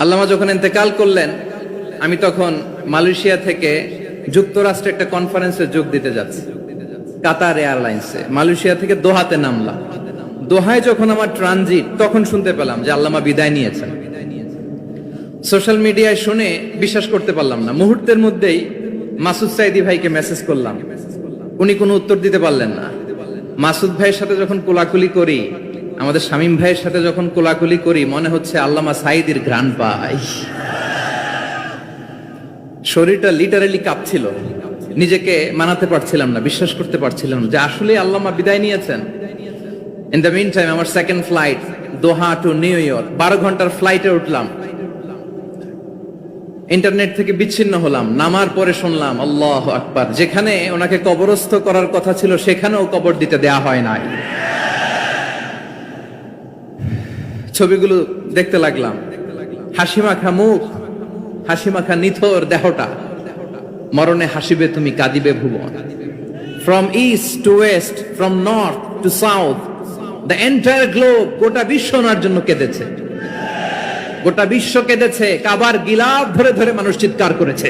আল্লামা যখন ইন্তেকাল করলেন, আমি তখন মালয়েশিয়া থেকে যুক্তরাষ্ট্রে একটা কনফারেন্সে যোগ দিতে যাচ্ছি, কাতার এয়ারলাইন্সে। মালয়েশিয়া থেকে দোহাতে নামলাম। দোহায় যখন আমার ট্রানজিট, তখন শুনতে পেলাম যে আল্লামা বিদায় নিয়েছেন। সোশ্যাল মিডিয়ায় শুনে বিশ্বাস করতে পারলাম না। মুহূর্তের মধ্যেই মাসুদ সাইদি ভাইকে মেসেজ করলাম, উনি কোনো উত্তর দিতে পারলেন না। মাসুদ ভাইয়ের সাথে যখন কোলাকুলি করি, আমাদের শামীম ভাইয়ের সাথে যখন কোলাকুলি করি, মনে হচ্ছে আল্লামা সাইদির ঘ্রাণ পাই। শরীরটা লিটারালি কাঁপছিল, নিজেকে মানাতে পারছিলাম না, বিশ্বাস করতে পারছিলাম না যে আসলে আল্লামা বিদায় নিয়েছেন। ইন দ্য মিন টাইম আমার সেকেন্ড ফ্লাইট, দোহা টু নিউ ইয়র্ক, 12 ঘন্টার ফ্লাইটে উঠলাম। ইন্টারনেট থেকে বিচ্ছিন্ন হলাম। নামার পরে শুনলাম আল্লাহু আকবার, যেখানে ওনাকে কবরস্থ করার কথা ছিল সেখানেও কবর দিতে দেয়া হয় নাই। ছবিগুলো দেখতে লাগলাম, হাসিমাখা মুখ, হাসিমাখা নিথর দেহটা, মরণে হাসিবে তুমি কাঁদিবে ভুবন। From east to west, from north to south, the entire globe, গোটা বিশ্ব ওনার জন্য কেঁদেছে, গোটা বিশ্ব কেঁদেছে। কাবার গিলাফ ধরে ধরে মানুষ চিৎকার করেছে।